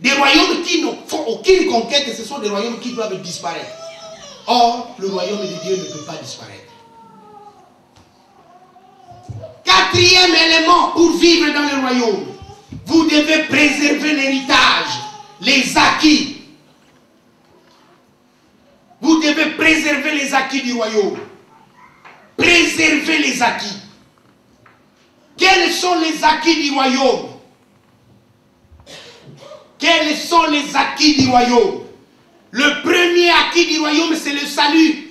Des royaumes qui ne font aucune conquête, ce sont des royaumes qui doivent disparaître. Or, le royaume de Dieu ne peut pas disparaître. Quatrième élément pour vivre dans le royaume. Vous devez préserver l'héritage, les acquis. Vous devez préserver les acquis du royaume. Préserver les acquis. Quels sont les acquis du royaume? Quels sont les acquis du royaume? Le premier acquis du royaume, c'est le salut.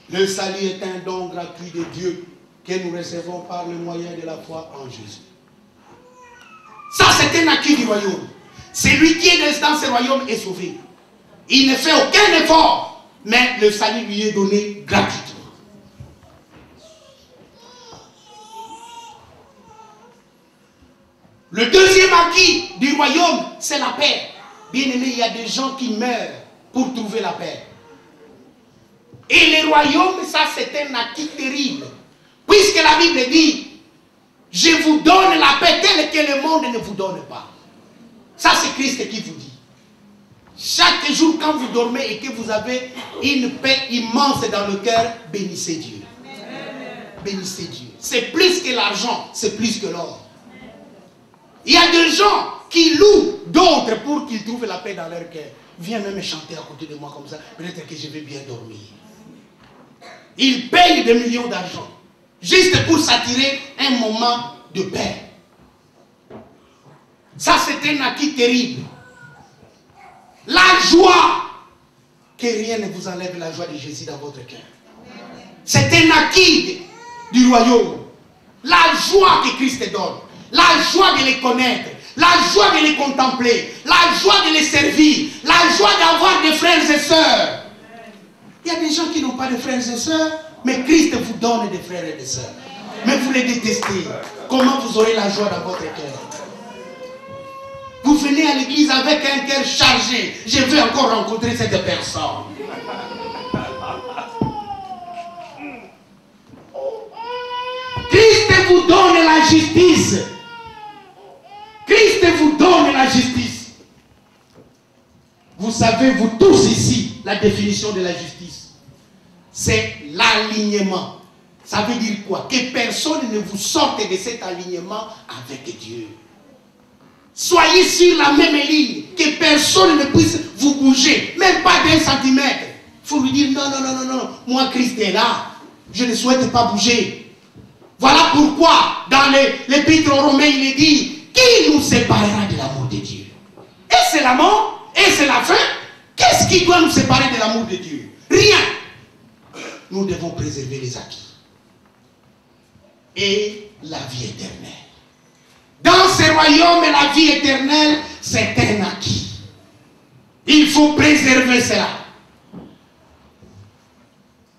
Le salut est un don gratuit de Dieu que nous recevons par le moyen de la foi en Jésus. Ça, c'est un acquis du royaume. Celui qui est dans ce royaume est sauvé. Il ne fait aucun effort, mais le salut lui est donné gratuitement. Le deuxième acquis du royaume, c'est la paix. Bien aimé, il y a des gens qui meurent pour trouver la paix. Et le royaume, ça c'est un acquis terrible. Puisque la Bible dit, je vous donne la paix telle que le monde ne vous donne pas. Ça c'est Christ qui vous dit. Chaque jour quand vous dormez et que vous avez une paix immense dans le cœur, bénissez Dieu. Bénissez Dieu. C'est plus que l'argent, c'est plus que l'or. Il y a des gens qui louent d'autres pour qu'ils trouvent la paix dans leur cœur. Viens même chanter à côté de moi comme ça, peut-être que je vais bien dormir. Ils payent des millions d'argent juste pour s'attirer un moment de paix. Ça, c'est un acquis terrible. La joie, que rien ne vous enlève la joie de Jésus dans votre cœur. C'est un acquis du royaume. La joie que Christ donne. La joie de les connaître, la joie de les contempler, la joie de les servir, la joie d'avoir des frères et sœurs. Il y a des gens qui n'ont pas de frères et sœurs, mais Christ vous donne des frères et des sœurs. Mais vous les détestez. Comment vous aurez la joie dans votre cœur? Vous venez à l'église avec un cœur chargé. Je veux encore rencontrer cette personne. Christ vous donne la justice. Christ vous donne la justice. Vous savez, vous tous ici, la définition de la justice. C'est l'alignement. Ça veut dire quoi? Que personne ne vous sorte de cet alignement avec Dieu. Soyez sur la même ligne. Que personne ne puisse vous bouger. Même pas d'un centimètre. Il faut lui dire non, non, non, non, non. Moi, Christ est là. Je ne souhaite pas bouger. Voilà pourquoi, dans l'épître aux Romains, il est dit, qui nous séparera de l'amour de Dieu? Et c'est la mort, et c'est la fin. Qu'est-ce qui doit nous séparer de l'amour de Dieu? Rien. Nous devons préserver les acquis. Et la vie éternelle. Dans ce royaume, la vie éternelle, c'est un acquis. Il faut préserver cela.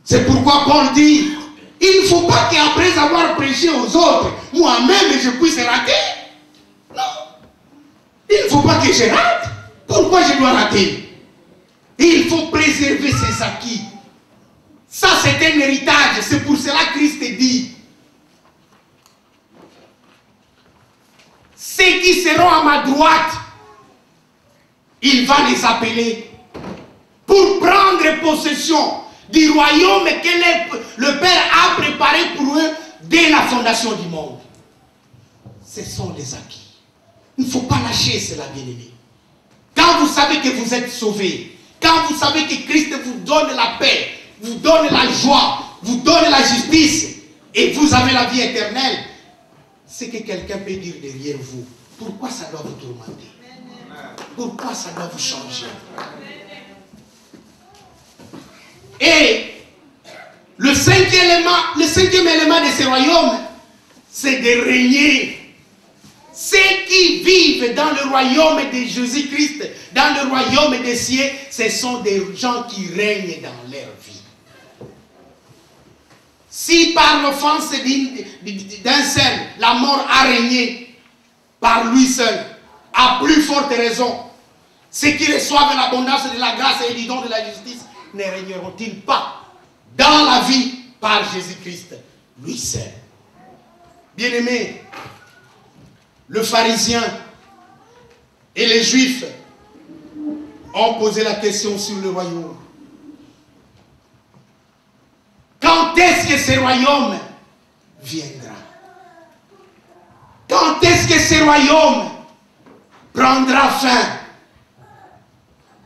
C'est pourquoi Paul dit, il ne faut pas qu'après avoir prêché aux autres, moi-même je puisse rater. Non. Il ne faut pas que je rate. Pourquoi je dois rater? Il faut préserver ses acquis. Ça, c'est un héritage. C'est pour cela que Christ dit, ceux qui seront à ma droite, il va les appeler pour prendre possession du royaume que le Père a préparé pour eux dès la fondation du monde. Ce sont les acquis. Il ne faut pas lâcher cela, bien-aimé. Quand vous savez que vous êtes sauvés, quand vous savez que Christ vous donne la paix, vous donne la joie, vous donne la justice, et vous avez la vie éternelle, c'est que quelqu'un peut dire derrière vous, pourquoi ça doit vous tourmenter? Pourquoi ça doit vous changer? Et le cinquième élément de ce royaume, c'est de régner. Ceux qui vivent dans le royaume de Jésus-Christ, dans le royaume des cieux, ce sont des gens qui règnent dans leur vie. Si par l'offense d'un seul, la mort a régné par lui seul, à plus forte raison, ceux qui reçoivent l'abondance de la grâce et du don de la justice, ne régneront-ils pas dans la vie par Jésus-Christ, lui seul? Bien-aimé, le pharisien, Et les Juifs ont posé la question sur le royaume. Quand est-ce que ce royaume viendra? Quand est-ce que ce royaume prendra fin?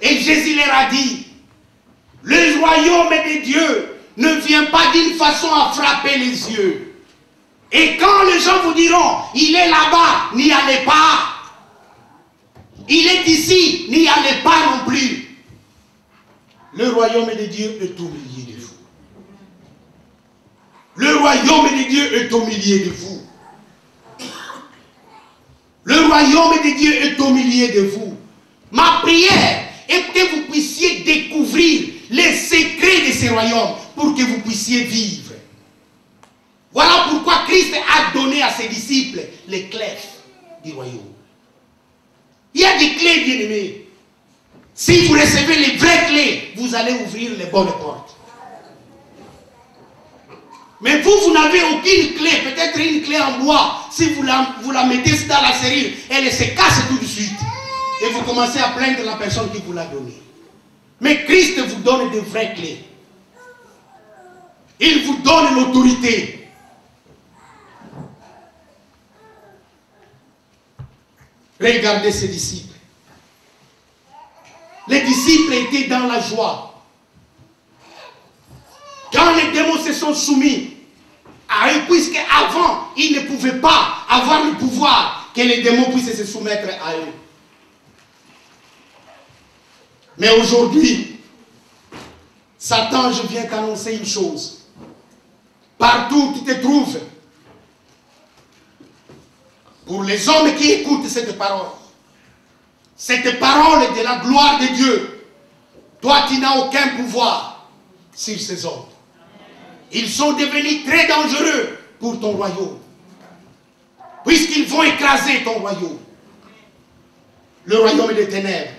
Et Jésus leur a dit, le royaume de Dieu ne vient pas d'une façon à frapper les yeux. Et quand les gens vous diront, il est là-bas, n'y allez pas. Il est ici, n'y allez pas non plus. Le royaume de Dieu est au milieu de vous. Le royaume de Dieu est au milieu de vous. Le royaume de Dieu est au milieu de vous. Ma prière est que vous puissiez découvrir les secrets de ce royaume pour que vous puissiez vivre. Voilà pourquoi Christ a donné à ses disciples les clés du royaume. Il y a des clés, bien-aimés. Si vous recevez les vraies clés, vous allez ouvrir les bonnes portes. Mais vous n'avez aucune clé, peut-être une clé en bois. Si vous la mettez dans la serrure, elle se casse tout de suite. Et vous commencez à plaindre la personne qui vous l'a donnée. Mais Christ vous donne de vraies clés. Il vous donne l'autorité. Regardez ces disciples. Les disciples étaient dans la joie. Quand les démons se sont soumis à eux, puisque avant, ils ne pouvaient pas avoir le pouvoir que les démons puissent se soumettre à eux. Mais aujourd'hui, Satan, je viens t'annoncer une chose. Partout où tu te trouves, pour les hommes qui écoutent cette parole de la gloire de Dieu, toi tu n'as aucun pouvoir sur ces hommes. Ils sont devenus très dangereux pour ton royaume, puisqu'ils vont écraser ton royaume, le royaume des ténèbres.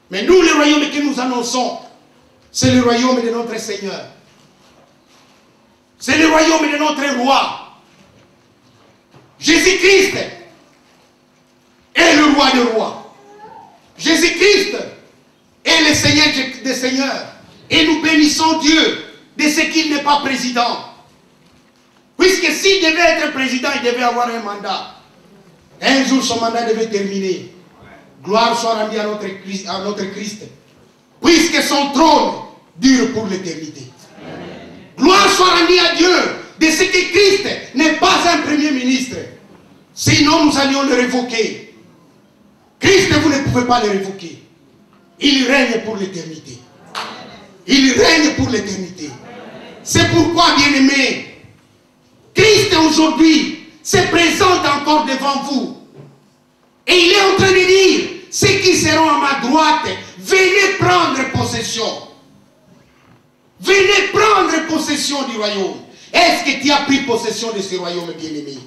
Mais nous, le royaume que nous annonçons, c'est le royaume de notre Seigneur. C'est le royaume de notre roi. Jésus-Christ est le roi des rois. Jésus-Christ est le Seigneur des seigneurs. Et nous bénissons Dieu de ce qu'il n'est pas président. Puisque s'il devait être président, il devait avoir un mandat. Un jour, son mandat devait terminer. Gloire soit rendue à notre Christ. Puisque son trône dure pour l'éternité. Gloire soit rendue à Dieu de ce que Christ n'est pas un premier ministre. Sinon, nous allions le révoquer. Christ, vous ne pouvez pas le révoquer. Il règne pour l'éternité. Il règne pour l'éternité. C'est pourquoi, bien-aimés, Christ aujourd'hui se présente encore devant vous. Et il est en train de dire, ceux qui seront à ma droite, venez prendre possession. Venez prendre possession du royaume. Est-ce que tu as pris possession de ce royaume, bien-aimé?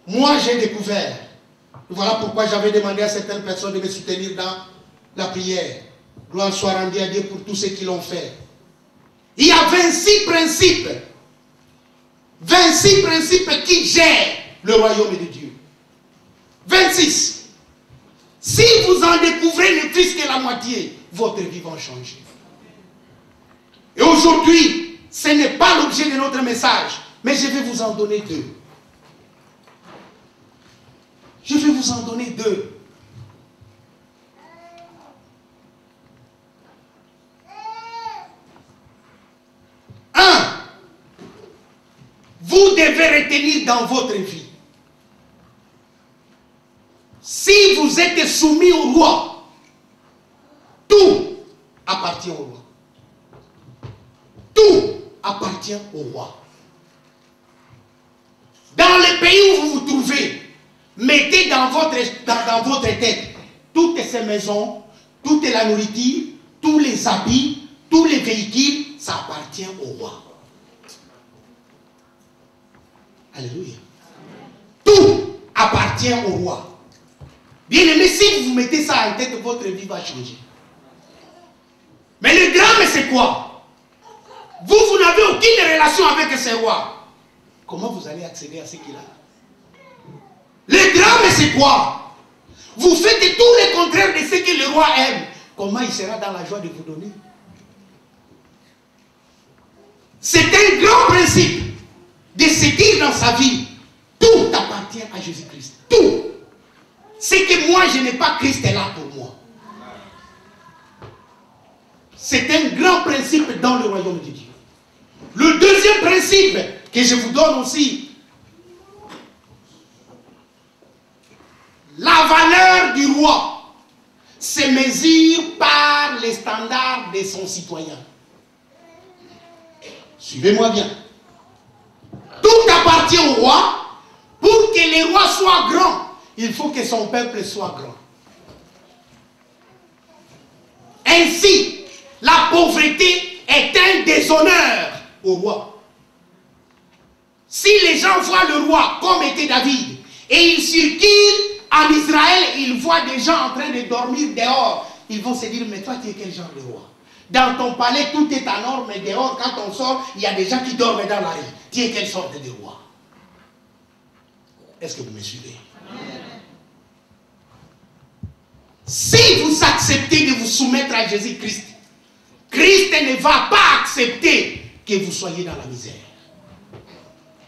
Moi, j'ai découvert. Voilà pourquoi j'avais demandé à certaines personnes de me soutenir dans la prière. Gloire soit rendue à Dieu pour tous ceux qui l'ont fait. Il y a 26 principes. 26 principes qui gèrent le royaume de Dieu. 26. Si vous en découvrez ne plus que la moitié, votre vie va changer. Et aujourd'hui, ce n'est pas l'objet de notre message, mais je vais vous en donner deux. Je vais vous en donner deux. Un, vous devez retenir dans votre vie. Si vous êtes soumis au roi, tout appartient au roi. Tout appartient au roi. Dans le pays où vous vous trouvez, mettez dans votre tête toutes ces maisons, toute la nourriture, tous les habits, tous les véhicules, ça appartient au roi. Alléluia. Tout appartient au roi. Bien aimé, si vous mettez ça en tête, votre vie va changer. Mais le drame, c'est quoi? Vous n'avez aucune relation avec ce roi. Comment vous allez accéder à ce qu'il a? Le drame, c'est quoi? vous faites tout le contraire de ce que le roi aime, comment il sera dans la joie de vous donner? C'est un grand principe de se dire dans sa vie, tout appartient à Jésus-Christ. Tout. Ce que moi je n'ai pas, Christ est là pour moi. C'est un grand principe dans le royaume de Dieu. Le deuxième principe que je vous donne aussi, la valeur du roi se mesure par les standards de son citoyen. Suivez-moi bien. Tout appartient au roi. Pour que le roi soit grand, il faut que son peuple soit grand. Ainsi, la pauvreté est un déshonneur au roi. Si les gens voient le roi comme était David, et il circule en Israël, ils voient des gens en train de dormir dehors, ils vont se dire, mais toi tu es quel genre de roi? Dans ton palais, tout est en ordre, mais dehors, quand on sort, il y a des gens qui dorment dans la rue. Tu es quelle sorte de roi? Est-ce que vous me suivez? Si vous acceptez de vous soumettre à Jésus-Christ, Christ ne va pas accepter que vous soyez dans la misère.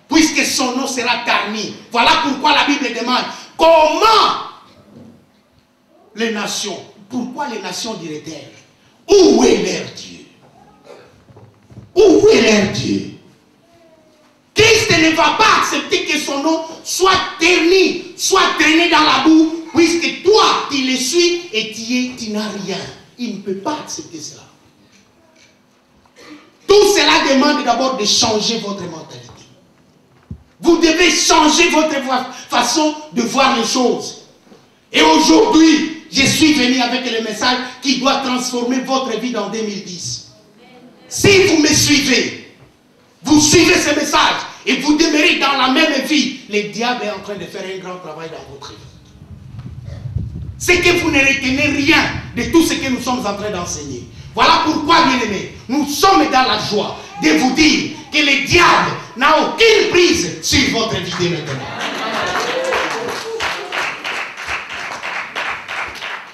Puisque son nom sera terni. Voilà pourquoi la Bible demande comment les nations, pourquoi les nations diraient-elles, où est leur Dieu? Où est leur Dieu? Christ ne va pas accepter que son nom soit terni, soit traîné dans la boue, puisque toi, tu le suis et tu n'as rien. Il ne peut pas accepter cela. Tout cela demande d'abord de changer votre mentalité. Vous devez changer votre façon de voir les choses. Et aujourd'hui, je suis venu avec le message qui doit transformer votre vie dans 2010. Si vous me suivez, vous suivez ce message et vous demeurez dans la même vie, le diable est en train de faire un grand travail dans votre vie. C'est que vous ne retenez rien de tout ce que nous sommes en train d'enseigner. Voilà pourquoi, bien-aimés, nous sommes dans la joie de vous dire que le diable n'a aucune prise sur votre vie de maintenant.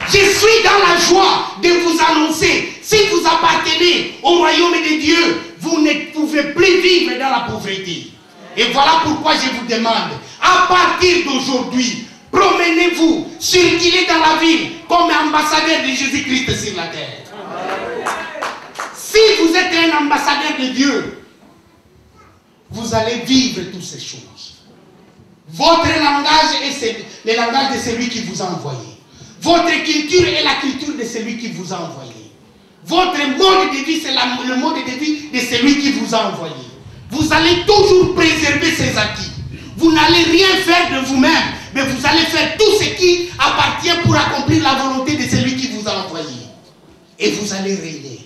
Je suis dans la joie de vous annoncer, si vous appartenez au royaume de Dieu, vous ne pouvez plus vivre dans la pauvreté. Et voilà pourquoi je vous demande, à partir d'aujourd'hui, promenez-vous, circulez dans la ville comme ambassadeur de Jésus-Christ sur la terre. Si vous êtes un ambassadeur de Dieu, vous allez vivre toutes ces choses. Votre langage est le langage de celui qui vous a envoyé. Votre culture est la culture de celui qui vous a envoyé. Votre mode de vie, c'est le mode de vie de celui qui vous a envoyé. Vous allez toujours préserver ces acquis. Vous n'allez rien faire de vous-même, mais vous allez faire tout ce qui appartient pour accomplir la volonté de celui qui vous a envoyé. Et vous allez régner.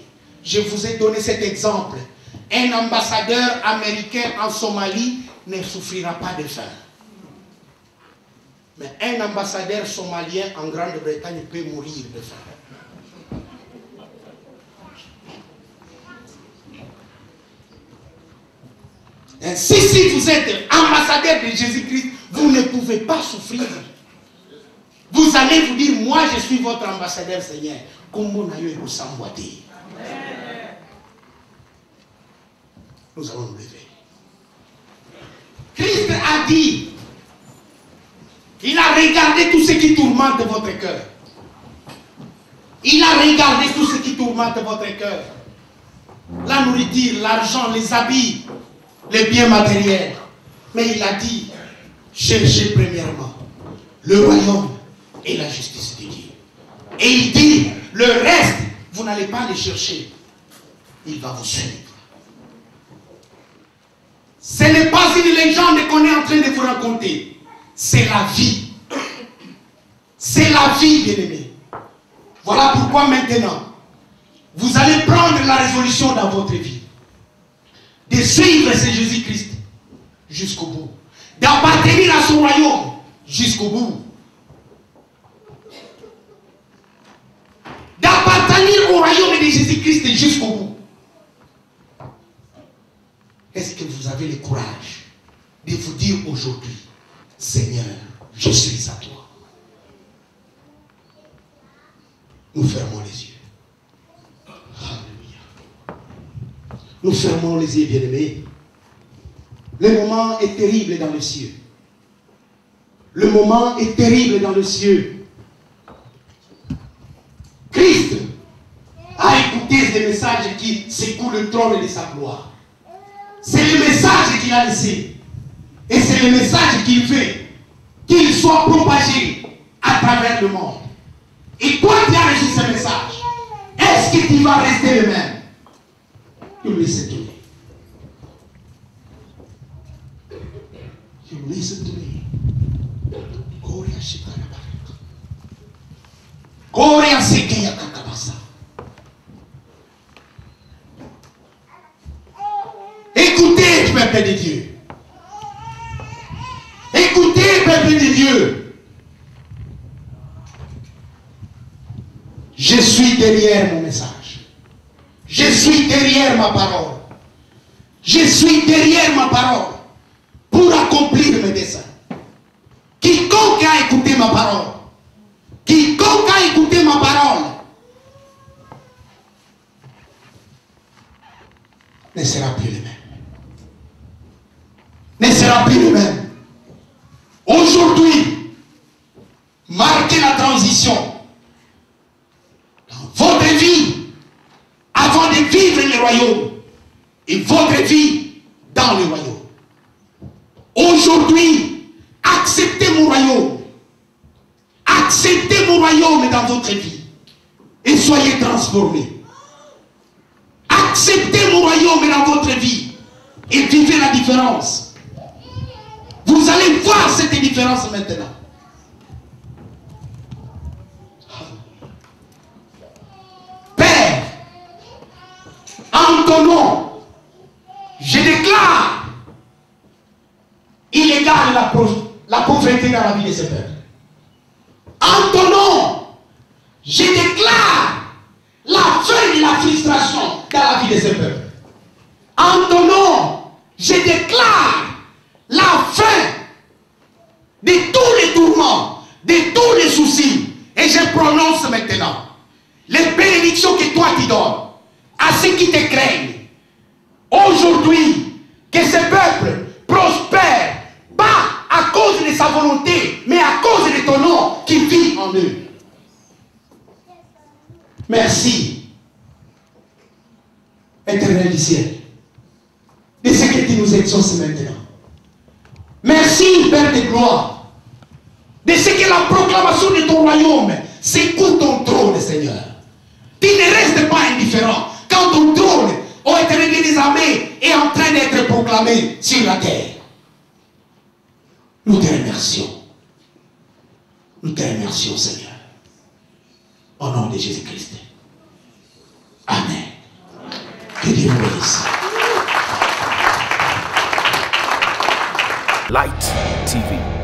Je vous ai donné cet exemple. Un ambassadeur américain en Somalie ne souffrira pas de faim. Mais un ambassadeur somalien en Grande-Bretagne peut mourir de faim. Ainsi, si vous êtes ambassadeur de Jésus-Christ, vous ne pouvez pas souffrir. Vous allez vous dire, moi je suis votre ambassadeur, Seigneur. Comme on a eu au Samboité. Nous allons nous lever. Christ a dit, il a regardé tout ce qui tourmente votre cœur. Il a regardé tout ce qui tourmente votre cœur. La nourriture, l'argent, les habits, les biens matériels. Mais il a dit, cherchez premièrement le royaume et la justice de Dieu. Et il dit, le reste, vous n'allez pas les chercher. Il va vous suivre. Ce n'est pas une légende qu'on est en train de vous raconter. C'est la vie. C'est la vie, bien-aimés. Voilà pourquoi maintenant, vous allez prendre la résolution dans votre vie de suivre ce Jésus-Christ jusqu'au bout. D'appartenir à son royaume jusqu'au bout. D'appartenir au royaume de Jésus-Christ jusqu'au bout. Est-ce que vous avez le courage de vous dire aujourd'hui, Seigneur, je suis à toi. Nous fermons les yeux. Alléluia. Nous fermons les yeux, bien-aimés. Le moment est terrible dans les cieux. Le moment est terrible dans les cieux. Christ a écouté des messages qui secouent le trône de sa gloire. C'est le message qu'il a laissé. Et c'est le message qu'il fait qu'il soit propagé à travers le monde. Et toi qui as reçu ce message, est-ce que tu vas rester le même? You listen to me. You listen to me. Écoutez, peuple de Dieu. Écoutez, peuple de Dieu. Je suis derrière mon message. Je suis derrière ma parole. Je suis derrière ma parole pour accomplir mes desseins. Quiconque a écouté ma parole, quiconque a écouté ma parole, ne sera plus le même. Ne sera plus le même. Aujourd'hui, marquez la transition dans votre vie avant de vivre le royaume et votre vie dans le royaume. Aujourd'hui, acceptez mon royaume. Acceptez mon royaume dans votre vie et soyez transformés. Acceptez mon royaume dans votre vie et vivez la différence. Vous allez voir cette différence maintenant. Père, en ton nom, je déclare illégale la pauvreté dans la vie de ce peuple. En ton nom, je déclare la fin de la frustration dans la vie de ce peuple. En ton nom, je déclare la fin de tous les tourments, de tous les soucis. Et je prononce maintenant les bénédictions que toi tu donnes à ceux qui te craignent. Aujourd'hui, que ce peuple prospère, pas à cause de sa volonté, mais à cause de ton nom qui vit en eux. Merci, Éternel du ciel, de ce que tu nous exauces maintenant. Merci, Père de gloire, de ce que la proclamation de ton royaume secoue ton trône, Seigneur. Tu ne restes pas indifférent quand ton trône, ô Éternel des armées, est en train d'être proclamé sur la terre. Nous te remercions. Nous te remercions, Seigneur. Au nom de Jésus-Christ. Amen. Que Dieu vous bénisse. Light TV.